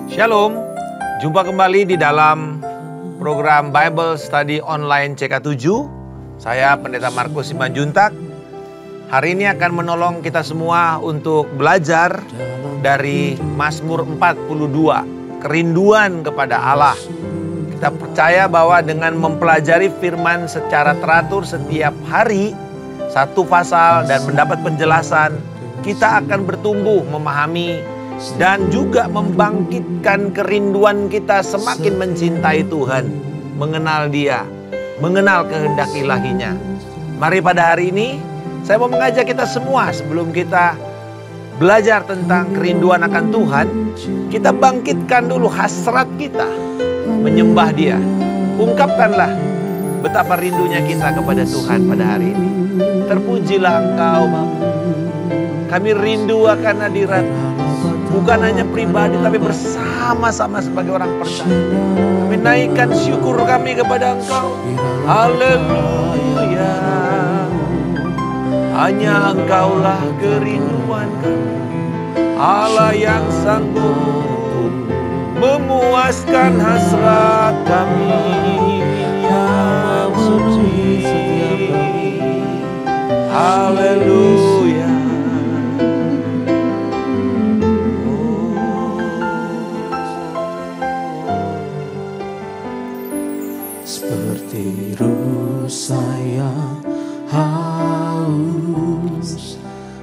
Shalom, jumpa kembali di dalam program Bible Study Online CK7. Saya Pendeta Markus Simanjuntak. Hari ini akan menolong kita semua untuk belajar dari Mazmur 42, kerinduan kepada Allah. Kita percaya bahwa dengan mempelajari firman secara teratur setiap hari, satu pasal dan mendapat penjelasan, kita akan bertumbuh memahami dan juga membangkitkan kerinduan kita semakin mencintai Tuhan, mengenal Dia, mengenal kehendak ilahinya. Mari pada hari ini, saya mau mengajak kita semua sebelum kita belajar tentang kerinduan akan Tuhan, kita bangkitkan dulu hasrat kita, menyembah Dia. Ungkapkanlah betapa rindunya kita kepada Tuhan pada hari ini. Terpujilah Engkau, Bapa. Kami rindu akan hadirat-Mu. Bukan hanya pribadi, tapi bersama-sama sebagai orang percaya. Kami naikkan syukur kami kepada Engkau. Haleluya. Hanya Engkaulah kerinduan kami. Allah yang sanggup memuaskan hasrat kami yang suci. Haleluya. Seperti rusa yang haus,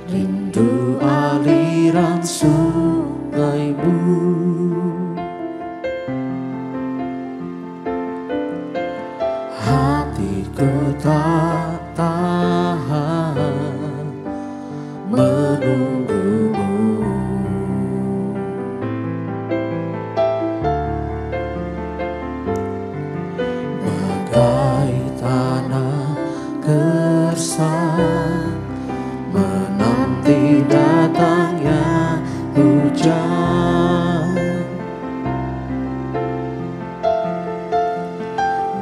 rindu aliran sungai-Mu. Hatiku tak tahan menunggu-Mu. Menanti datangnya hujan,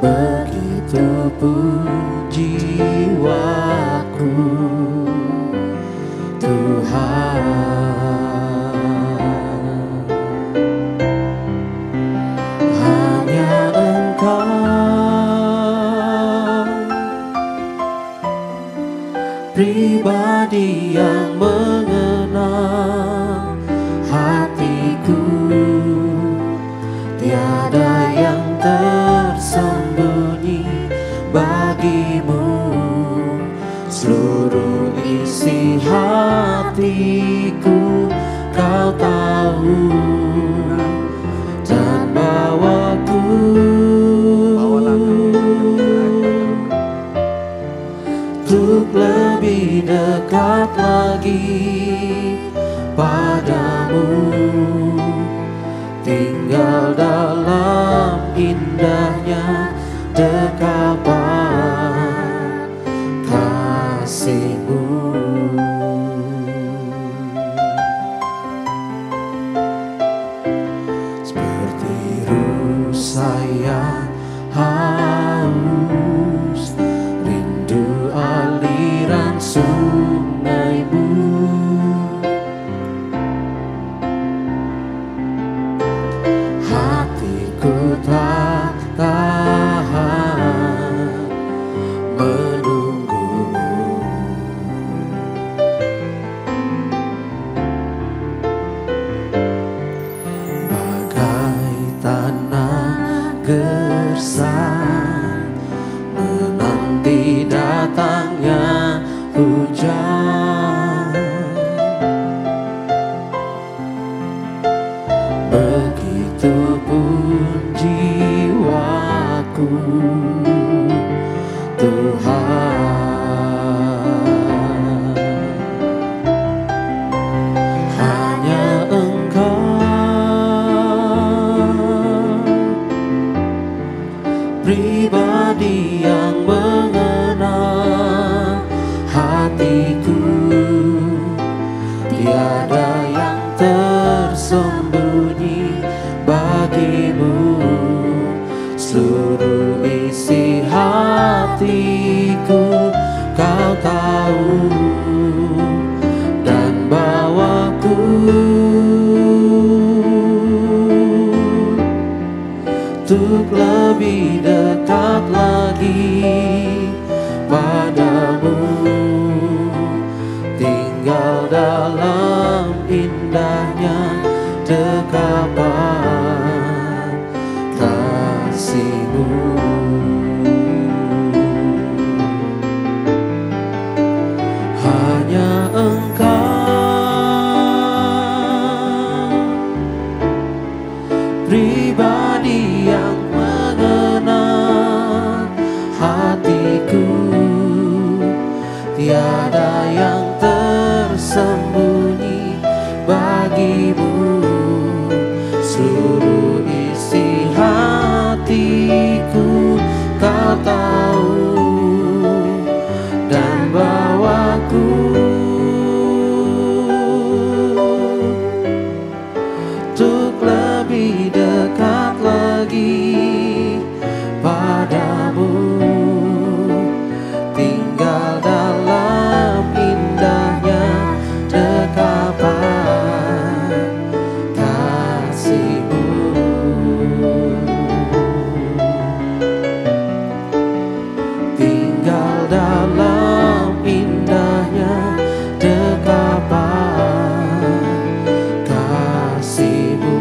begitu pun jiwaku, Tuhan. Hanya Engkau, pribadi yang mengenal hatiku, tiada yang tersembunyi bagi-Mu. Seluruh isi hatiku Kau tahu, dan bawaku untuk lebih dekat lagi padamu, tinggal dalam indahnya dekapan kasih-Mu. Seperti rusa yang haus, rindu aliran sungai-Mu. Hatiku tak tahan menunggu-Mu. Bagai tanah gersang menanti datangnya hujan, begitu pun jiwaku, Tuhan. Hanya Engkau, pribadi yang mengenal hatiku, tiada yang tersembunyi bagi-Mu. Seluruh isi hatiku Kau tahu, dan bawaku untuk lebih dekat lagi padamu, tinggal dalam indahnya dekapan kasih-Mu. Hanya Engkau pribadi yang mengenal hatiku, tiada yang tersembunyi bagi-Mu. Seluruh isi hatiku Kau tahu, dan bawaku untuk lebih dekat lagi padamu, tinggal dalam indahnya dekapan kasih-Mu. Tinggal dalam indahnya dekapan kasih-Mu.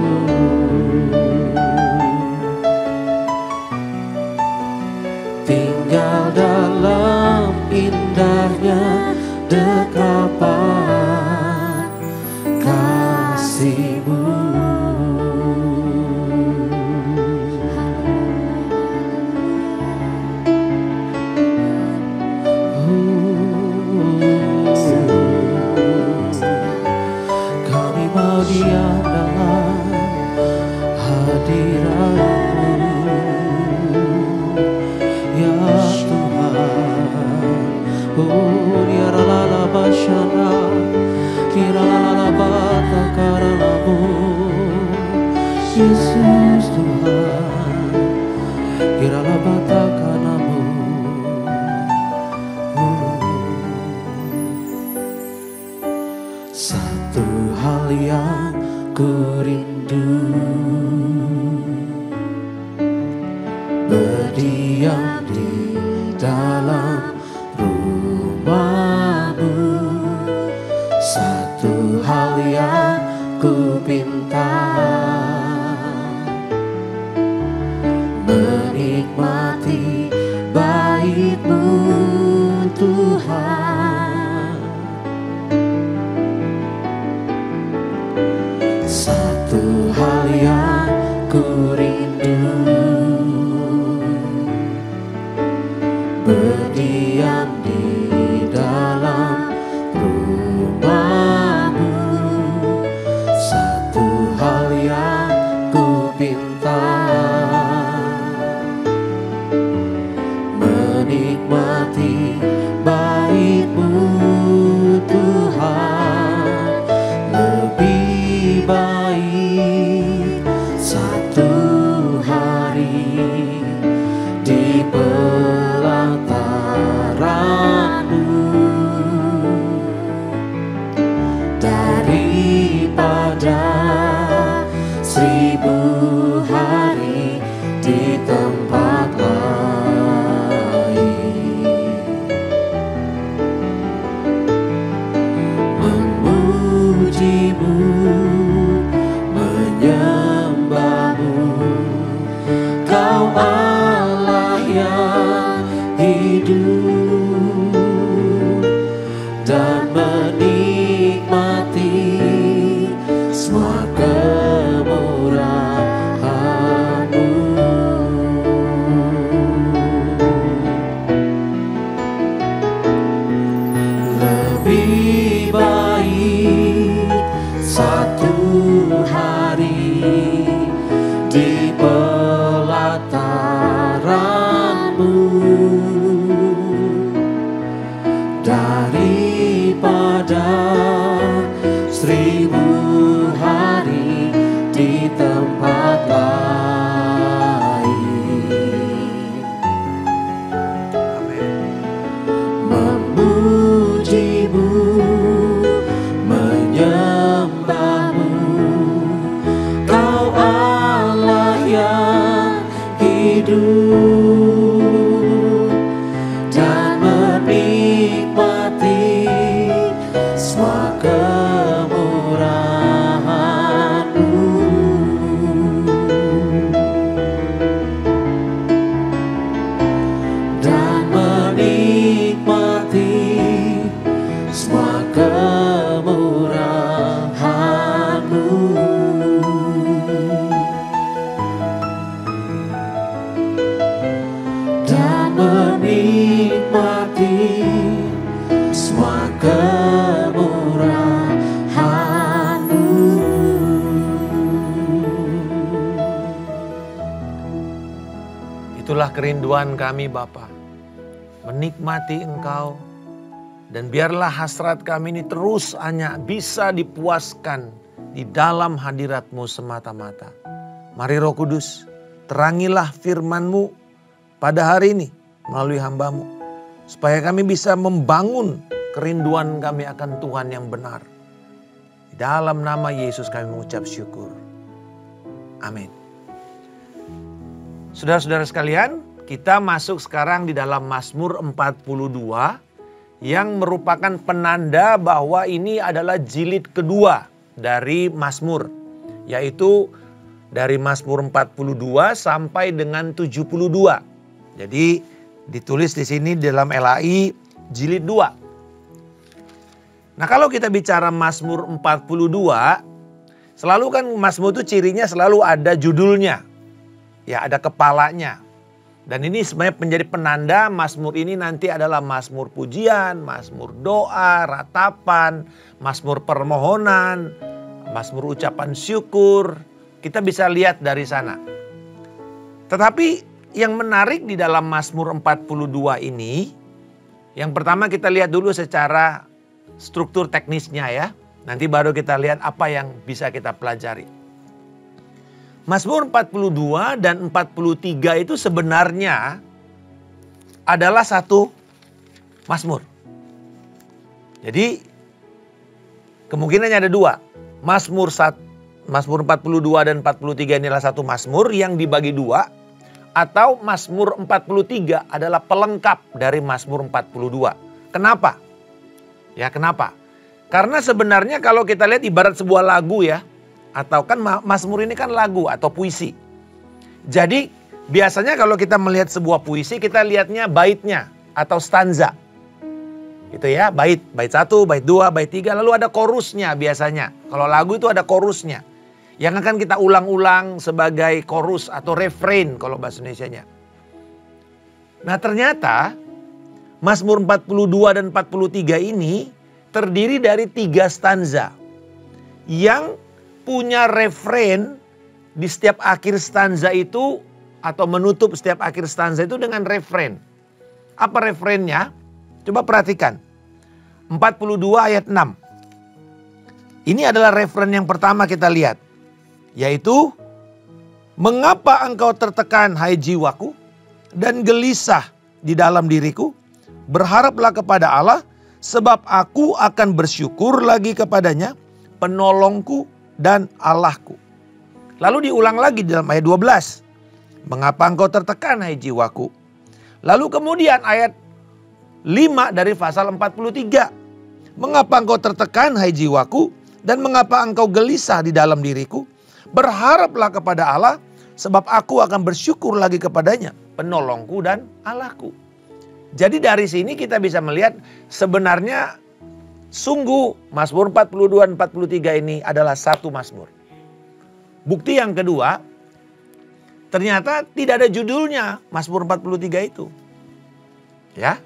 Tinggal dalam indahnya dekapan kasih-Mu. Kami mau diam dalam hadirat-Mu, ya Tuhan. Oh, ya la bashana, kira la bata karalamu, Yesus Tuhan, kira la bata kanamu. Satu hal yang ku rindu, berdiam di dalam rumah-Mu. Satu hal yang ku pinta, menikmati bait-Mu Tuhan. Satu hal yang ku rindu, berdiam di dalam rumah-Mu. Satu hal yang ku pinta, menikmati bait-Mu Tuhan. Lebih baik satu hidup dan menikmati semua kemurahan-Mu, dan menikmati semua kemurahan-Mu, dan menikmati semua kemurahan-Mu. Itulah kerinduan kami Bapa, menikmati Engkau, dan biarlah hasrat kami ini terus hanya bisa dipuaskan di dalam hadirat-Mu semata-mata. Mari Roh Kudus, terangilah firman-Mu pada hari ini melalui hamba-Mu, supaya kami bisa membangun kerinduan kami akan Tuhan yang benar. Di dalam nama Yesus kami mengucap syukur. Amin. Saudara-saudara sekalian, kita masuk sekarang di dalam Mazmur 42 yang merupakan penanda bahwa ini adalah jilid kedua dari Mazmur, yaitu dari Mazmur 42 sampai dengan 72. Jadi ditulis di sini dalam LAI jilid 2. Nah, kalau kita bicara Mazmur 42, selalu kan Mazmur itu cirinya selalu ada judulnya. Ya, ada kepalanya. Dan ini sebenarnya menjadi penanda Mazmur ini nanti adalah Mazmur pujian, Mazmur doa, ratapan, Mazmur permohonan, Mazmur ucapan syukur. Kita bisa lihat dari sana. Tetapi yang menarik di dalam Mazmur 42 ini, yang pertama kita lihat dulu secara struktur teknisnya ya. Nanti baru kita lihat apa yang bisa kita pelajari. Mazmur 42 dan 43 itu sebenarnya adalah satu Mazmur. Jadi kemungkinannya ada dua. Mazmur 42 dan 43 ini adalah satu Mazmur yang dibagi dua. Atau Mazmur 43 adalah pelengkap dari Mazmur 42. Kenapa? Ya kenapa? Karena sebenarnya kalau kita lihat ibarat sebuah lagu ya. Atau kan Mazmur ini kan lagu atau puisi. Jadi biasanya kalau kita melihat sebuah puisi kita lihatnya baitnya atau stanza. Gitu ya, bait 1, bait 2, bait 3 lalu ada chorusnya biasanya. Kalau lagu itu ada chorusnya. Yang akan kita ulang-ulang sebagai chorus atau refrain kalau bahasa Indonesianya. Nah ternyata Mazmur 42 dan 43 ini terdiri dari 3 stanza. Yang punya refrain di setiap akhir stanza itu atau menutup setiap akhir stanza itu dengan refrain. Apa refrainnya? Coba perhatikan. 42 ayat 6. Ini adalah refrain yang pertama kita lihat. Yaitu, mengapa engkau tertekan hai jiwaku dan gelisah di dalam diriku? Berharaplah kepada Allah sebab aku akan bersyukur lagi kepadanya, penolongku dan Allahku. Lalu diulang lagi dalam ayat 12. Mengapa engkau tertekan hai jiwaku? Lalu kemudian ayat 5 dari pasal 43. Mengapa engkau tertekan hai jiwaku dan mengapa engkau gelisah di dalam diriku? Berharaplah kepada Allah sebab aku akan bersyukur lagi kepadanya, penolongku dan Allahku. Jadi dari sini kita bisa melihat sebenarnya sungguh Mazmur 42 dan 43 ini adalah satu Mazmur. Bukti yang kedua, ternyata tidak ada judulnya Mazmur 43 itu. Ya.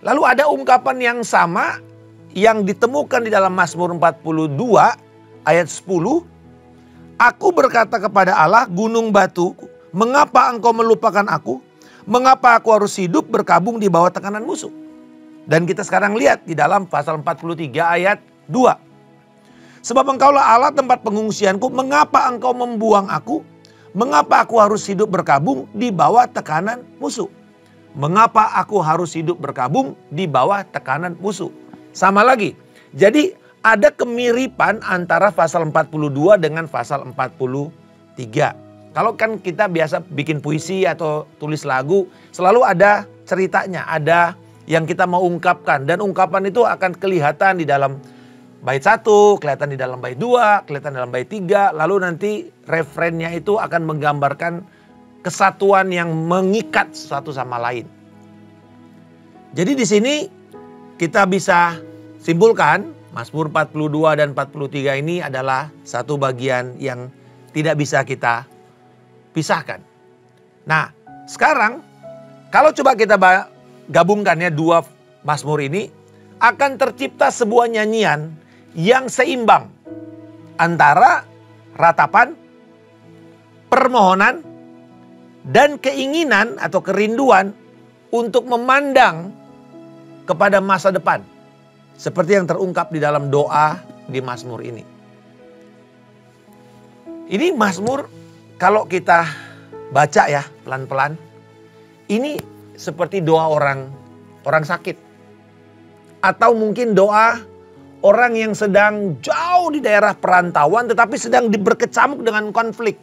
Lalu ada ungkapan yang sama yang ditemukan di dalam Mazmur 42 ayat 10. Aku berkata kepada Allah, gunung batu, mengapa engkau melupakan aku? Mengapa aku harus hidup berkabung di bawah tekanan musuh? Dan kita sekarang lihat di dalam pasal 43 ayat 2. Sebab engkaulah Allah tempat pengungsianku, mengapa engkau membuang aku? Mengapa aku harus hidup berkabung di bawah tekanan musuh? Mengapa aku harus hidup berkabung di bawah tekanan musuh? Sama lagi. Jadi ada kemiripan antara pasal 42 dengan pasal 43. Kalau kan kita biasa bikin puisi atau tulis lagu, selalu ada ceritanya, ada yang kita mau ungkapkan. Dan ungkapan itu akan kelihatan di dalam bait 1, kelihatan di dalam bait 2, kelihatan dalam bait 3. Lalu nanti referennya itu akan menggambarkan kesatuan yang mengikat satu sama lain. Jadi di sini kita bisa simpulkan Mazmur 42 dan 43 ini adalah satu bagian yang tidak bisa kita pisahkan. Nah, sekarang kalau coba kita gabungkannya dua Mazmur ini, akan tercipta sebuah nyanyian yang seimbang antara ratapan, permohonan, dan keinginan atau kerinduan untuk memandang kepada masa depan. Seperti yang terungkap di dalam doa di Mazmur ini. Ini Mazmur kalau kita baca ya pelan-pelan, ini seperti doa orang sakit. Atau mungkin doa orang yang sedang jauh di daerah perantauan tetapi sedang berkecamuk dengan konflik.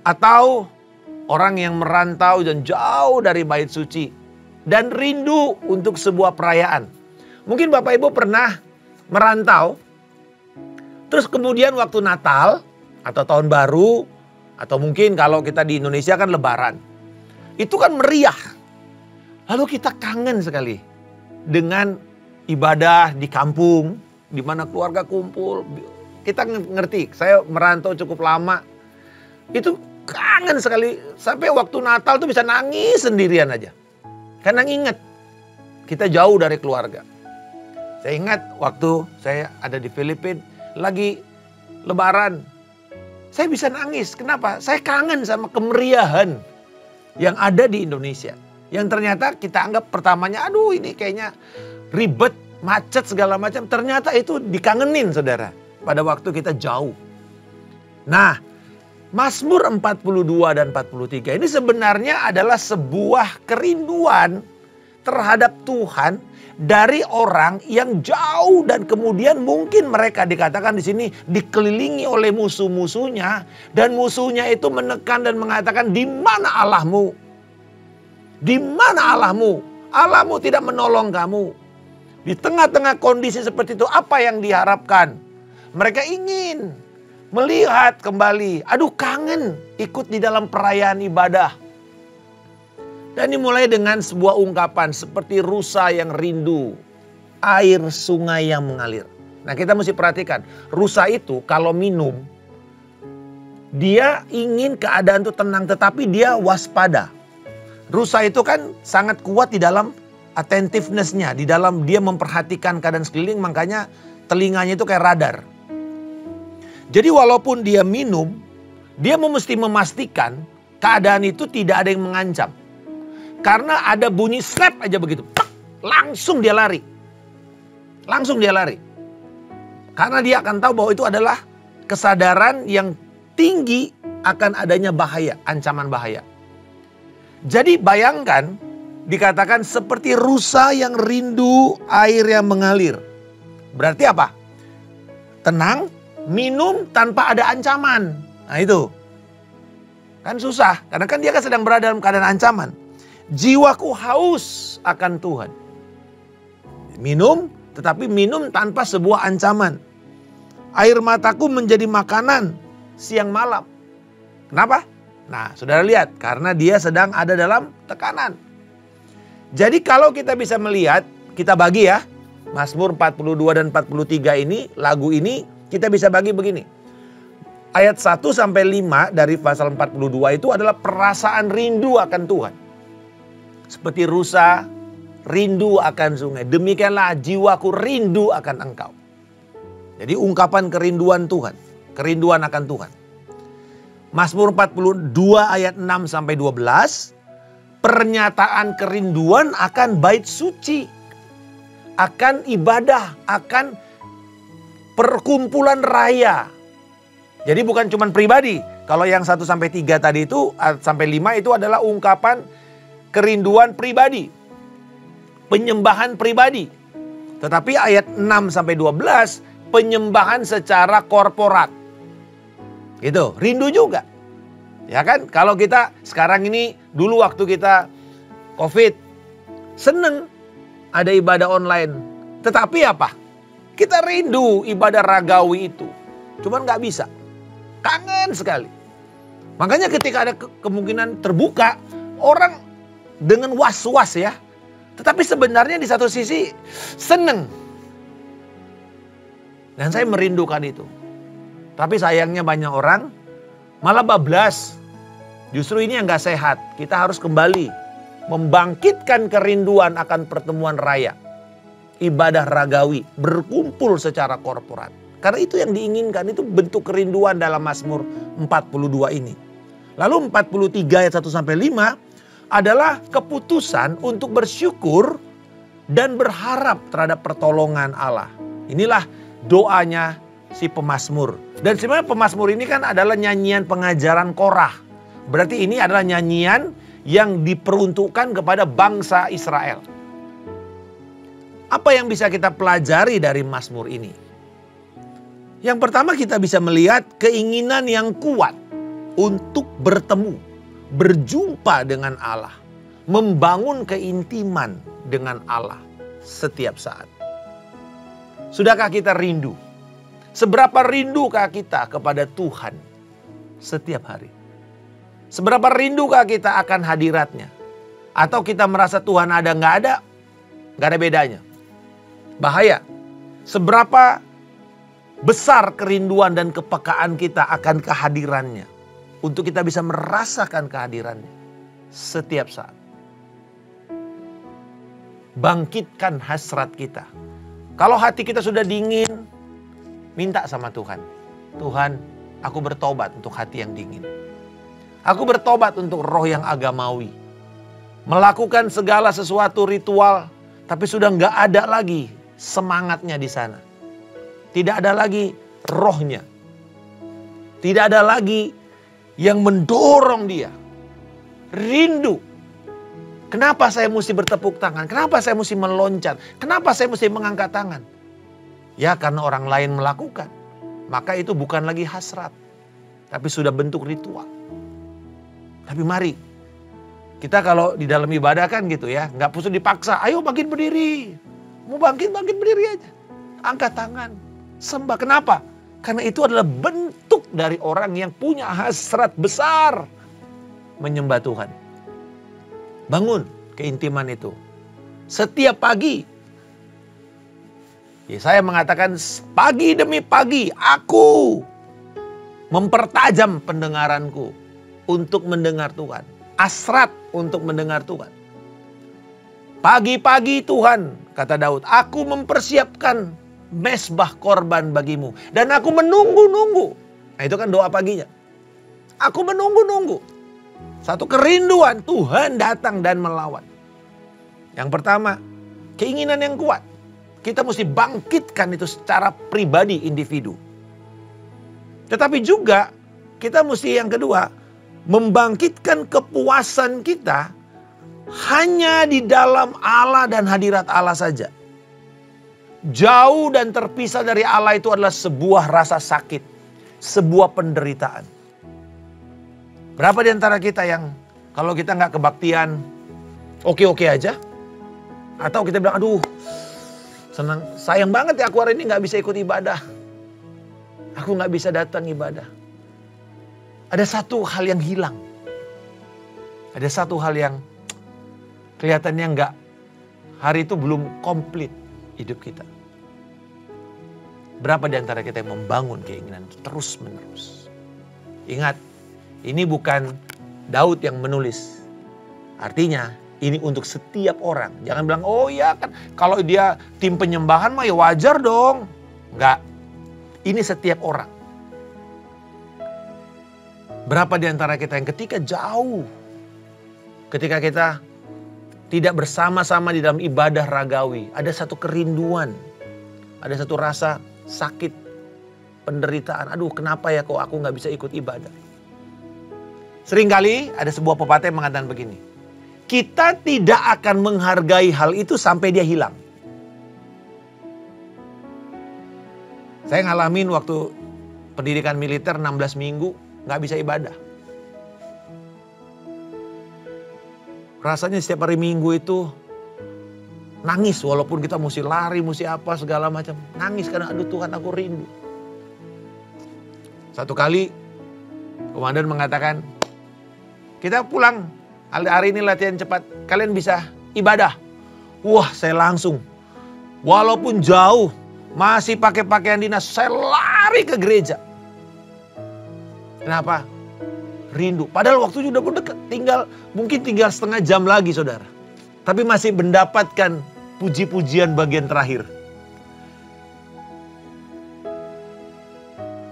Atau orang yang merantau dan jauh dari bait suci dan rindu untuk sebuah perayaan. Mungkin Bapak Ibu pernah merantau, terus kemudian waktu Natal atau Tahun Baru, atau mungkin kalau kita di Indonesia kan Lebaran, itu kan meriah. Lalu kita kangen sekali dengan ibadah di kampung, di mana keluarga kumpul. Kita ngerti, saya merantau cukup lama, itu kangen sekali. Sampai waktu Natal tuh bisa nangis sendirian aja. Karena ingat, kita jauh dari keluarga. Saya ingat waktu saya ada di Filipina, lagi Lebaran. Saya bisa nangis. Kenapa? Saya kangen sama kemeriahan yang ada di Indonesia. Yang ternyata kita anggap pertamanya, aduh ini kayaknya ribet, macet segala macam. Ternyata itu dikangenin saudara pada waktu kita jauh. Nah, Mazmur 42 dan 43 ini sebenarnya adalah sebuah kerinduan terhadap Tuhan dari orang yang jauh dan kemudian mungkin mereka dikatakan di sini dikelilingi oleh musuh-musuhnya dan musuhnya itu menekan dan mengatakan, "Di mana Allahmu? Di mana Allahmu? Allahmu tidak menolong kamu." Di tengah-tengah kondisi seperti itu apa yang diharapkan? Mereka ingin melihat kembali, aduh kangen ikut di dalam perayaan ibadah. Dan dimulai dengan sebuah ungkapan seperti rusa yang rindu air sungai yang mengalir. Nah kita mesti perhatikan, rusa itu kalau minum, dia ingin keadaan itu tenang tetapi dia waspada. Rusa itu kan sangat kuat di dalam attentiveness-nya, di dalam dia memperhatikan keadaan sekeliling, makanya telinganya itu kayak radar. Jadi walaupun dia minum, dia mesti memastikan keadaan itu tidak ada yang mengancam. Karena ada bunyi snap aja begitu, langsung dia lari. Langsung dia lari. Karena dia akan tahu bahwa itu adalah kesadaran yang tinggi akan adanya bahaya, ancaman bahaya. Jadi bayangkan dikatakan seperti rusa yang rindu air yang mengalir. Berarti apa? Tenang, minum tanpa ada ancaman. Nah itu. Kan susah, karena kan dia kan sedang berada dalam keadaan ancaman. Jiwaku haus akan Tuhan. Minum, tetapi minum tanpa sebuah ancaman. Air mataku menjadi makanan siang malam. Kenapa? Nah, saudara lihat, karena dia sedang ada dalam tekanan. Jadi kalau kita bisa melihat, kita bagi ya, Mazmur 42 dan 43 ini, lagu ini, kita bisa bagi begini. Ayat 1 sampai 5 dari pasal 42 itu adalah perasaan rindu akan Tuhan. Seperti rusa rindu akan sungai, demikianlah jiwaku rindu akan engkau. Jadi ungkapan kerinduan Tuhan, kerinduan akan Tuhan. Mazmur 42 ayat 6 sampai 12, pernyataan kerinduan akan bait suci, akan ibadah, akan perkumpulan raya. Jadi bukan cuma pribadi. Kalau yang 1 sampai 3 tadi itu, sampai 5 itu adalah ungkapan kerinduan pribadi, penyembahan pribadi. Tetapi ayat 6 sampai 12 penyembahan secara korporat. Gitu, rindu juga. Ya kan? Kalau kita sekarang ini, dulu waktu kita COVID, seneng ada ibadah online. Tetapi apa? Kita rindu ibadah ragawi itu. Cuman gak bisa. Kangen sekali. Makanya ketika ada kemungkinan terbuka, orang dengan was-was ya. Tetapi sebenarnya di satu sisi seneng. Dan saya merindukan itu. Tapi sayangnya banyak orang malah bablas. Justru ini yang gak sehat. Kita harus kembali membangkitkan kerinduan akan pertemuan raya. Ibadah ragawi, berkumpul secara korporat. Karena itu yang diinginkan, itu bentuk kerinduan dalam Mazmur 42 ini. Lalu 43 ayat 1-5 adalah keputusan untuk bersyukur dan berharap terhadap pertolongan Allah. Inilah doanya si pemazmur. Dan sebenarnya pemazmur ini kan adalah nyanyian pengajaran Korah. Berarti ini adalah nyanyian yang diperuntukkan kepada bangsa Israel. Apa yang bisa kita pelajari dari Mazmur ini? Yang pertama kita bisa melihat keinginan yang kuat untuk bertemu, berjumpa dengan Allah, membangun keintiman dengan Allah setiap saat. Sudahkah kita rindu? Seberapa rindukah kita kepada Tuhan setiap hari? Seberapa rindukah kita akan hadiratnya? Atau kita merasa Tuhan ada nggak ada bedanya. Bahaya. Seberapa besar kerinduan dan kepekaan kita akan kehadirannya. Untuk kita bisa merasakan kehadirannya setiap saat. Bangkitkan hasrat kita. Kalau hati kita sudah dingin, minta sama Tuhan. Tuhan, aku bertobat untuk hati yang dingin. Aku bertobat untuk roh yang agamawi. Melakukan segala sesuatu ritual, tapi sudah nggak ada lagi semangatnya di sana. Tidak ada lagi rohnya. Tidak ada lagi yang mendorong dia. Rindu. Kenapa saya mesti bertepuk tangan? Kenapa saya mesti meloncat? Kenapa saya mesti mengangkat tangan? Ya karena orang lain melakukan. Maka itu bukan lagi hasrat. Tapi sudah bentuk ritual. Tapi mari. Kita kalau di dalam ibadah kan gitu ya. Nggak perlu dipaksa. Ayo bangkit berdiri. Mau bangkit berdiri aja. Angkat tangan. Sembah. Kenapa? Karena itu adalah bentuk dari orang yang punya hasrat besar menyembah Tuhan. Bangun keintiman itu. Setiap pagi. Ya, saya mengatakan pagi demi pagi aku mempertajam pendengaranku untuk mendengar Tuhan. Hasrat untuk mendengar Tuhan. Pagi-pagi Tuhan, kata Daud, aku mempersiapkan mezbah korban bagimu. Dan aku menunggu-nunggu. Nah itu kan doa paginya. Aku menunggu-nunggu. Satu kerinduan Tuhan datang dan melawan. Yang pertama, keinginan yang kuat. Kita mesti bangkitkan itu secara pribadi individu. Tetapi juga kita mesti yang kedua, membangkitkan kepuasan kita hanya di dalam Allah dan hadirat Allah saja. Jauh dan terpisah dari Allah itu adalah sebuah rasa sakit, sebuah penderitaan. Berapa di antara kita yang kalau kita nggak kebaktian, oke-oke aja? Atau kita bilang, aduh senang, sayang banget ya aku hari ini nggak bisa ikut ibadah. Aku nggak bisa datang ibadah. Ada satu hal yang hilang. Ada satu hal yang kelihatannya nggak, hari itu belum komplit hidup kita. Berapa di antara kita yang membangun keinginan terus menerus? Ingat, ini bukan Daud yang menulis. Artinya ini untuk setiap orang. Jangan bilang, oh ya kan kalau dia tim penyembahan mah ya wajar dong. Enggak, ini setiap orang. Berapa di antara kita yang ketika jauh, ketika kita tidak bersama-sama di dalam ibadah ragawi, ada satu kerinduan, ada satu rasa sakit, penderitaan. Aduh kenapa ya kok aku gak bisa ikut ibadah. Seringkali ada sebuah pepatah yang mengatakan begini, kita tidak akan menghargai hal itu sampai dia hilang. Saya ngalamin waktu pendidikan militer 16 minggu gak bisa ibadah. rasanya setiap hari Minggu itu nangis walaupun kita mesti lari, mesti apa segala macam. Nangis karena aduh Tuhan aku rindu. Satu kali komandan mengatakan, kita pulang, hari ini latihan cepat, kalian bisa ibadah. Wah, saya langsung, walaupun jauh, masih pakai pakaian dinas, saya lari ke gereja. Kenapa? Rindu. Padahal waktu sudah mendekat, mungkin tinggal setengah jam lagi saudara. Tapi masih mendapatkan puji-pujian bagian terakhir.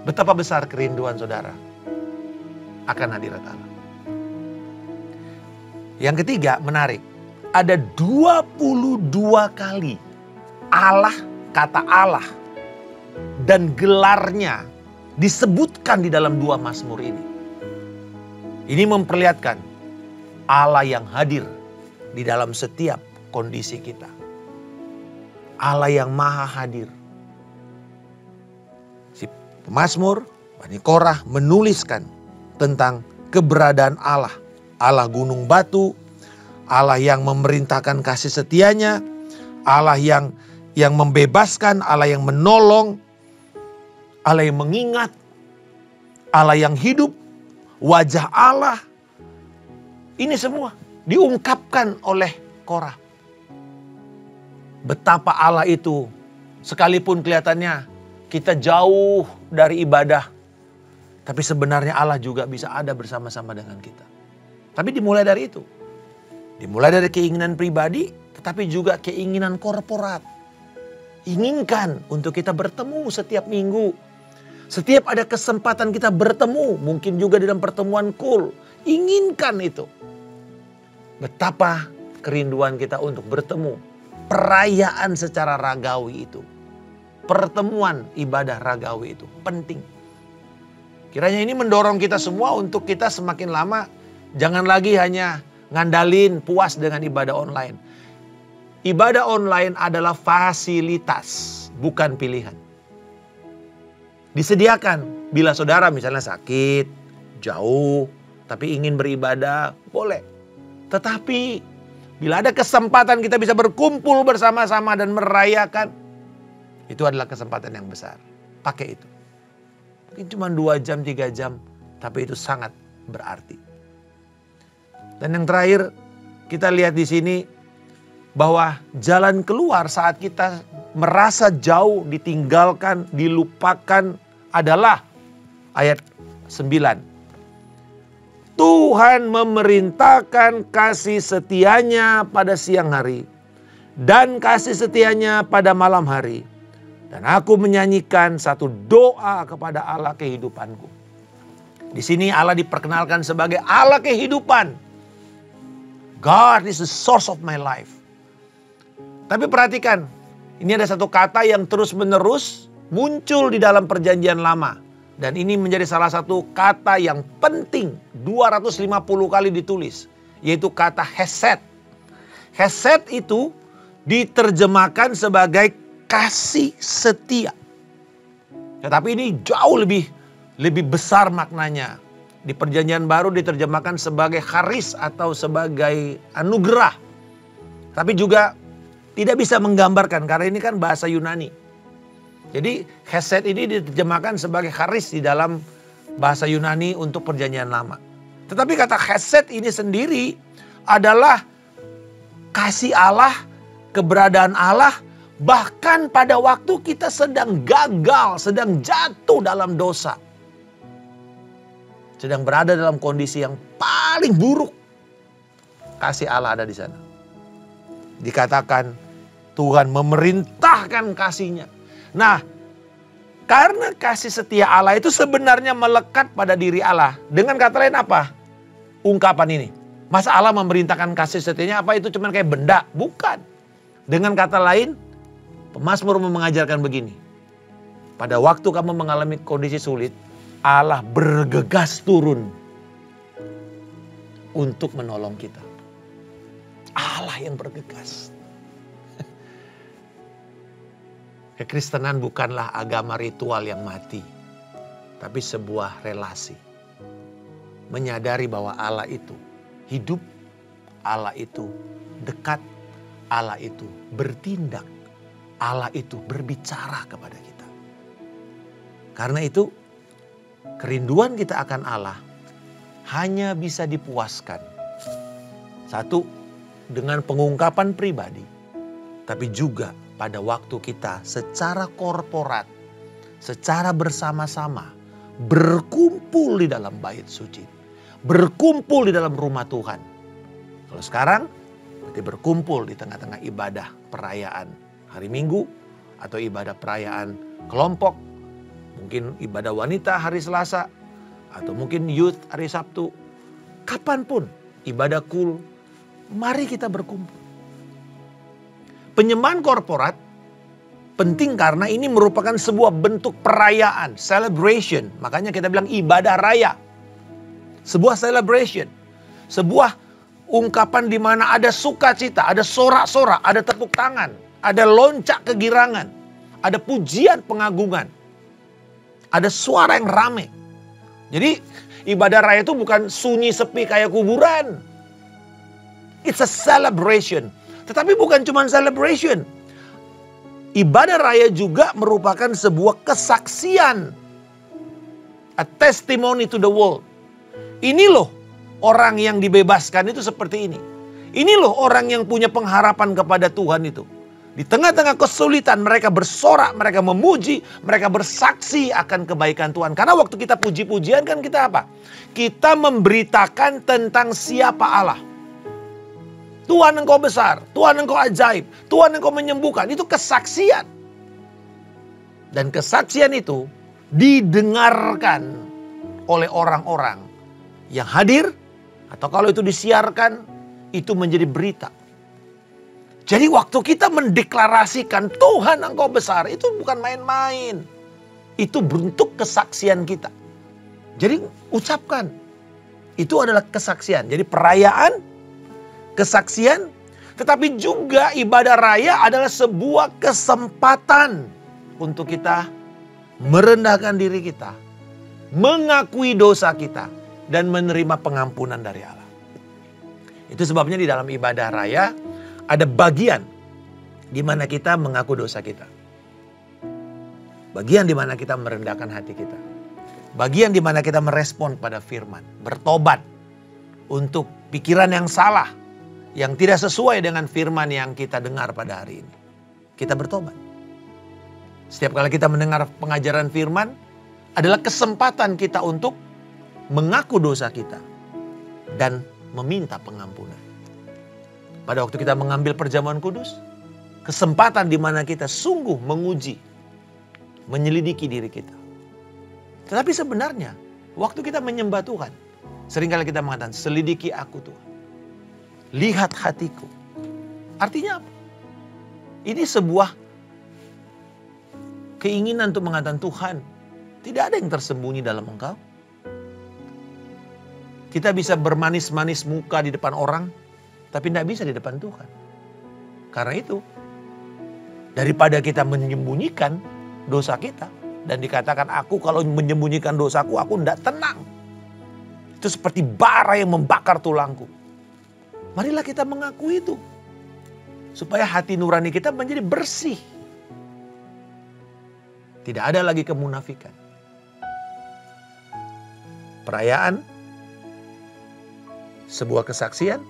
Betapa besar kerinduan saudara akan hadirat Allah. Yang ketiga menarik. Ada 22 kali kata Allah dan gelarnya disebutkan di dalam 2 Mazmur ini. Ini memperlihatkan Allah yang hadir di dalam setiap kondisi kita. Allah yang maha hadir. Si pemazmur Bani Korah menuliskan tentang keberadaan Allah. Allah gunung batu, Allah yang memerintahkan kasih setianya, Allah yang membebaskan, Allah yang menolong, Allah yang mengingat, Allah yang hidup, wajah Allah. Ini semua diungkapkan oleh Korah. Betapa Allah itu sekalipun kelihatannya kita jauh dari ibadah, tapi sebenarnya Allah juga bisa ada bersama-sama dengan kita. Tapi dimulai dari itu. Dimulai dari keinginan pribadi, tetapi juga keinginan korporat. Inginkan untuk kita bertemu setiap minggu. Setiap ada kesempatan kita bertemu, mungkin juga dalam pertemuan cool. Inginkan itu. Betapa kerinduan kita untuk bertemu. Perayaan secara ragawi itu. Pertemuan ibadah ragawi itu penting. Kiranya ini mendorong kita semua untuk kita semakin lama jangan lagi hanya ngandalin puas dengan ibadah online. Ibadah online adalah fasilitas, bukan pilihan. Disediakan bila saudara misalnya sakit, jauh, tapi ingin beribadah, boleh. Tetapi bila ada kesempatan kita bisa berkumpul bersama-sama dan merayakan, itu adalah kesempatan yang besar. Pakai itu. Mungkin cuma 2 jam, 3 jam, tapi itu sangat berarti. Dan yang terakhir, kita lihat di sini bahwa jalan keluar saat kita merasa jauh, ditinggalkan, dilupakan adalah ayat 9. Tuhan memerintahkan kasih setianya pada siang hari dan kasih setianya pada malam hari. Dan aku menyanyikan satu doa kepada Allah kehidupanku. Di sini Allah diperkenalkan sebagai Allah kehidupan. God is the source of my life. Tapi perhatikan, ini ada satu kata yang terus-menerus muncul di dalam perjanjian lama. Dan ini menjadi salah satu kata yang penting, 250 kali ditulis. Yaitu kata hesed. Hesed itu diterjemahkan sebagai kasih setia. Tetapi ini jauh lebih besar maknanya. Di perjanjian baru diterjemahkan sebagai charis atau sebagai anugerah. Tapi juga tidak bisa menggambarkan karena ini kan bahasa Yunani. Jadi hesed ini diterjemahkan sebagai charis di dalam bahasa Yunani untuk perjanjian lama. Tetapi kata hesed ini sendiri adalah kasih Allah, keberadaan Allah. Bahkan pada waktu kita sedang gagal, sedang jatuh dalam dosa. Sedang berada dalam kondisi yang paling buruk. Kasih Allah ada di sana. Dikatakan Tuhan memerintahkan kasihnya. Nah, karena kasih setia Allah itu sebenarnya melekat pada diri Allah. Dengan kata lain apa? Ungkapan ini. Masa Allah memerintahkan kasih setianya apa itu cuma kayak benda? Bukan. Dengan kata lain, pemazmur mengajarkan begini. Pada waktu kamu mengalami kondisi sulit, Allah bergegas turun untuk menolong kita. Allah yang bergegas. Kekristenan bukanlah agama ritual yang mati, tapi sebuah relasi. Menyadari bahwa Allah itu hidup, Allah itu dekat, Allah itu bertindak, Allah itu berbicara kepada kita. Karena itu kerinduan kita akan Allah hanya bisa dipuaskan. Satu, dengan pengungkapan pribadi. Tapi juga pada waktu kita secara korporat, secara bersama-sama berkumpul di dalam bait suci. Berkumpul di dalam rumah Tuhan. Kalau sekarang berarti berkumpul di tengah-tengah ibadah perayaan hari Minggu atau ibadah perayaan kelompok. Mungkin ibadah wanita hari Selasa atau mungkin youth hari Sabtu. Kapanpun ibadah kul, mari kita berkumpul. Penyembahan korporat penting karena ini merupakan sebuah bentuk perayaan, celebration. Makanya kita bilang ibadah raya. Sebuah celebration. Sebuah ungkapan di mana ada sukacita, ada sorak-sorak, ada tepuk tangan, ada loncak kegirangan, ada pujian pengagungan. Ada suara yang rame. Jadi ibadah raya itu bukan sunyi sepi kayak kuburan. It's a celebration. Tetapi bukan cuma celebration. Ibadah raya juga merupakan sebuah kesaksian. A testimony to the world. Ini loh orang yang dibebaskan itu seperti ini. Ini loh orang yang punya pengharapan kepada Tuhan itu. Di tengah-tengah kesulitan mereka bersorak, mereka memuji, mereka bersaksi akan kebaikan Tuhan. Karena waktu kita puji-pujian kan kita apa? Kita memberitakan tentang siapa Allah. Tuhan engkau besar, Tuhan engkau ajaib, Tuhan engkau menyembuhkan. Itu kesaksian. Dan kesaksian itu didengarkan oleh orang-orang yang hadir. Atau kalau itu disiarkan, itu menjadi berita. Jadi waktu kita mendeklarasikan Tuhan engkau besar, itu bukan main-main. Itu bentuk kesaksian kita. Jadi ucapkan. Itu adalah kesaksian. Jadi perayaan, kesaksian, tetapi juga ibadah raya adalah sebuah kesempatan untuk kita merendahkan diri kita, mengakui dosa kita, dan menerima pengampunan dari Allah. Itu sebabnya di dalam ibadah raya ada bagian di mana kita mengaku dosa kita. Bagian di mana kita merendahkan hati kita. Bagian di mana kita merespon pada firman, bertobat untuk pikiran yang salah, yang tidak sesuai dengan firman yang kita dengar pada hari ini. Kita bertobat. Setiap kali kita mendengar pengajaran firman, adalah kesempatan kita untuk mengaku dosa kita dan meminta pengampunan. Pada waktu kita mengambil perjamuan kudus, kesempatan di mana kita sungguh menguji, menyelidiki diri kita. Tetapi sebenarnya, waktu kita menyembah Tuhan, seringkali kita mengatakan, selidiki aku Tuhan. Lihat hatiku. Artinya apa? Ini sebuah keinginan untuk mengatakan, Tuhan, tidak ada yang tersembunyi dalam Engkau. Kita bisa bermanis-manis muka di depan orang, tapi tidak bisa di depan Tuhan. Karena itu, daripada kita menyembunyikan dosa kita, dan dikatakan aku kalau menyembunyikan dosaku, aku tidak tenang. Itu seperti bara yang membakar tulangku. Marilah kita mengakui itu. Supaya hati nurani kita menjadi bersih. Tidak ada lagi kemunafikan. Perayaan, sebuah kesaksian,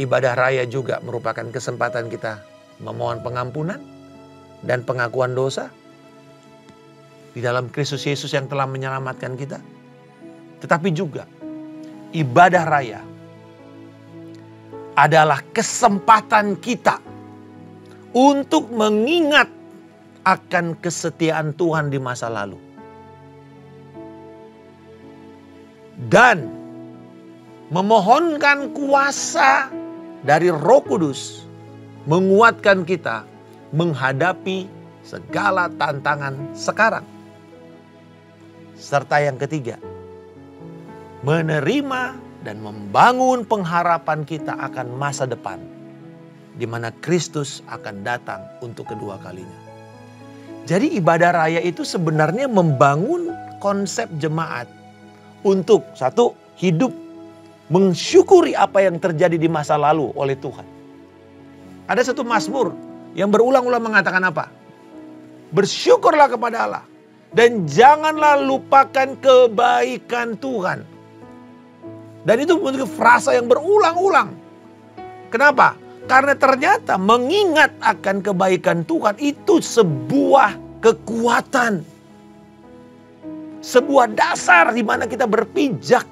ibadah raya juga merupakan kesempatan kita memohon pengampunan dan pengakuan dosa di dalam Kristus Yesus yang telah menyelamatkan kita. Tetapi juga ibadah raya adalah kesempatan kita untuk mengingat akan kesetiaan Tuhan di masa lalu. Dan memohonkan kuasa dari Roh Kudus menguatkan kita menghadapi segala tantangan sekarang. Serta yang ketiga, menerima dan membangun pengharapan kita akan masa depan di mana Kristus akan datang untuk kedua kalinya. Jadi ibadah raya itu sebenarnya membangun konsep jemaat untuk satu, hidup mensyukuri apa yang terjadi di masa lalu oleh Tuhan. Ada satu mazmur yang berulang-ulang mengatakan apa? Bersyukurlah kepada Allah dan janganlah lupakan kebaikan Tuhan. Dan itu bentuk frasa yang berulang-ulang. Kenapa? Karena ternyata mengingat akan kebaikan Tuhan itu sebuah kekuatan. Sebuah dasar di mana kita berpijak.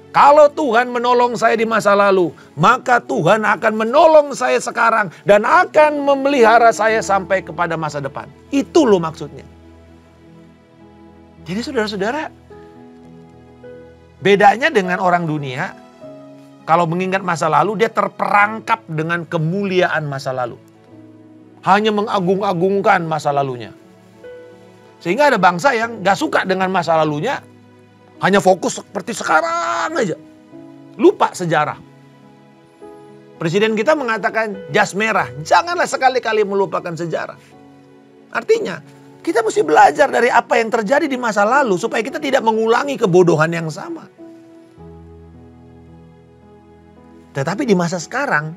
Kalau Tuhan menolong saya di masa lalu, maka Tuhan akan menolong saya sekarang dan akan memelihara saya sampai kepada masa depan. Itu loh maksudnya. Jadi saudara-saudara, bedanya dengan orang dunia, kalau mengingat masa lalu, dia terperangkap dengan kemuliaan masa lalu. Hanya mengagung-agungkan masa lalunya. Sehingga ada bangsa yang gak suka dengan masa lalunya, hanya fokus seperti sekarang aja. Lupa sejarah. Presiden kita mengatakan jas merah, janganlah sekali-kali melupakan sejarah. Artinya, kita mesti belajar dari apa yang terjadi di masa lalu supaya kita tidak mengulangi kebodohan yang sama. Tetapi di masa sekarang,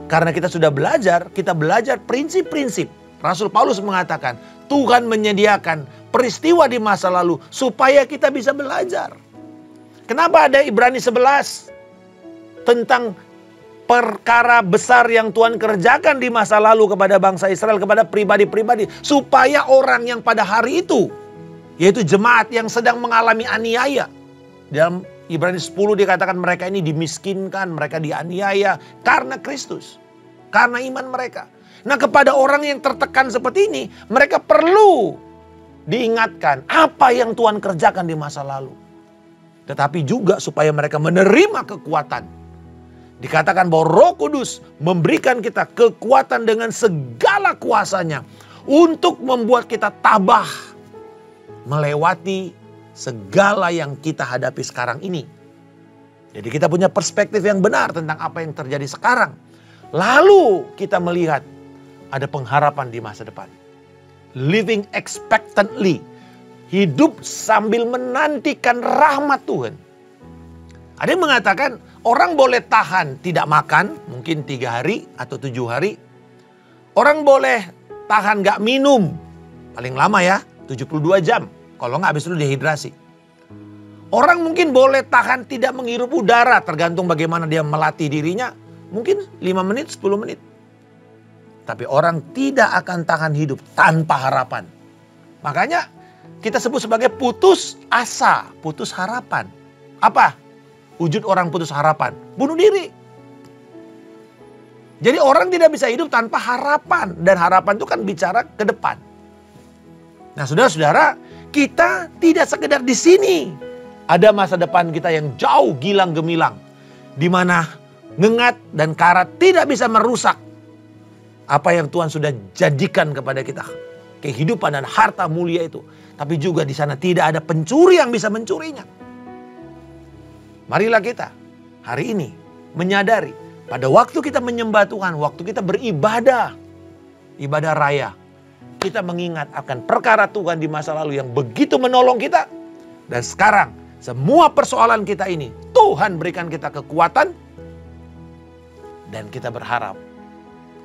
karena kita sudah belajar, kita belajar prinsip-prinsip. Rasul Paulus mengatakan, Tuhan menyediakan peristiwa di masa lalu supaya kita bisa belajar. Kenapa ada Ibrani 11 tentang perkara besar yang Tuhan kerjakan di masa lalu kepada bangsa Israel, kepada pribadi-pribadi, supaya orang yang pada hari itu, yaitu jemaat yang sedang mengalami aniaya. Dalam Ibrani 10 dikatakan mereka ini dimiskinkan, mereka dianiaya karena Kristus, karena iman mereka. Nah, kepada orang yang tertekan seperti ini, mereka perlu diingatkan apa yang Tuhan kerjakan di masa lalu. Tetapi juga supaya mereka menerima kekuatan. Dikatakan bahwa Roh Kudus memberikan kita kekuatan dengan segala kuasanya untuk membuat kita tabah melewati segala yang kita hadapi sekarang ini. Jadi kita punya perspektif yang benar tentang apa yang terjadi sekarang. Lalu kita melihat ada pengharapan di masa depan. Living expectantly. Hidup sambil menantikan rahmat Tuhan. Ada yang mengatakan orang boleh tahan tidak makan. Mungkin 3 hari atau 7 hari. Orang boleh tahan gak minum. Paling lama ya 72 jam. Kalau gak habis itu dehidrasi. Orang mungkin boleh tahan tidak menghirup udara. Tergantung bagaimana dia melatih dirinya. Mungkin 5 menit 10 menit. Tapi orang tidak akan tahan hidup tanpa harapan. Makanya kita sebut sebagai putus asa, putus harapan. Apa wujud orang putus harapan? Bunuh diri. Jadi orang tidak bisa hidup tanpa harapan. Dan harapan itu kan bicara ke depan. Nah saudara-saudara, kita tidak sekedar di sini. Ada masa depan kita yang jauh gilang gemilang. Di mana ngengat dan karat tidak bisa merusak apa yang Tuhan sudah jadikan kepada kita. Kehidupan dan harta mulia itu. Tapi juga di sana tidak ada pencuri yang bisa mencurinya. Marilah kita hari ini menyadari pada waktu kita menyembah Tuhan, waktu kita beribadah, ibadah raya, kita mengingat akan perkara Tuhan di masa lalu yang begitu menolong kita. Dan sekarang semua persoalan kita ini Tuhan berikan kita kekuatan dan kita berharap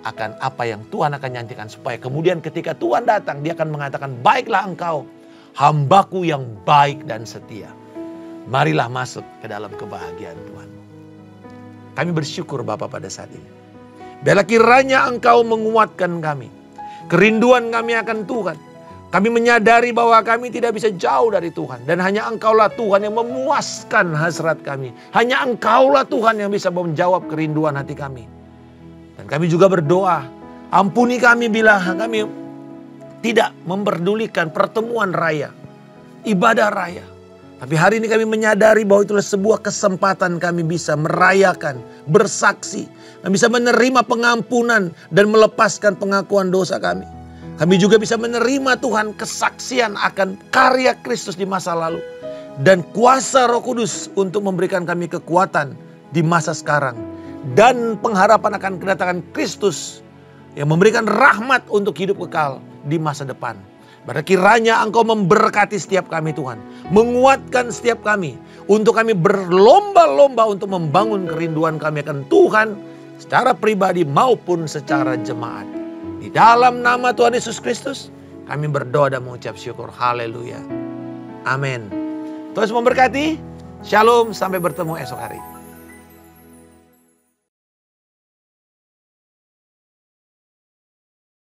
akan apa yang Tuhan akan nyantikan. Supaya kemudian ketika Tuhan datang, dia akan mengatakan, baiklah engkau, hambaku yang baik dan setia. Marilah masuk ke dalam kebahagiaan Tuhan. Kami bersyukur Bapa pada saat ini. Biarlah kiranya engkau menguatkan kami. Kerinduan kami akan Tuhan. Kami menyadari bahwa kami tidak bisa jauh dari Tuhan. Dan hanya engkaulah Tuhan yang memuaskan hasrat kami. Hanya engkaulah Tuhan yang bisa menjawab kerinduan hati kami. Dan kami juga berdoa, ampuni kami bila kami tidak memperdulikan pertemuan raya, ibadah raya. Tapi hari ini kami menyadari bahwa itulah sebuah kesempatan kami bisa merayakan, bersaksi. Kami bisa menerima pengampunan dan melepaskan pengakuan dosa kami. Kami juga bisa menerima Tuhan kesaksian akan karya Kristus di masa lalu. Dan kuasa Roh Kudus untuk memberikan kami kekuatan di masa sekarang. Dan pengharapan akan kedatangan Kristus yang memberikan rahmat untuk hidup kekal di masa depan. Pada kiranya engkau memberkati setiap kami Tuhan. Menguatkan setiap kami Untuk kami berlomba-lomba untuk membangun kerinduan kami akan Tuhan secara pribadi maupun secara jemaat. Di dalam nama Tuhan Yesus Kristus kami berdoa dan mengucap syukur. Haleluya. Amin. Tuhan memberkati. Shalom, sampai bertemu esok hari.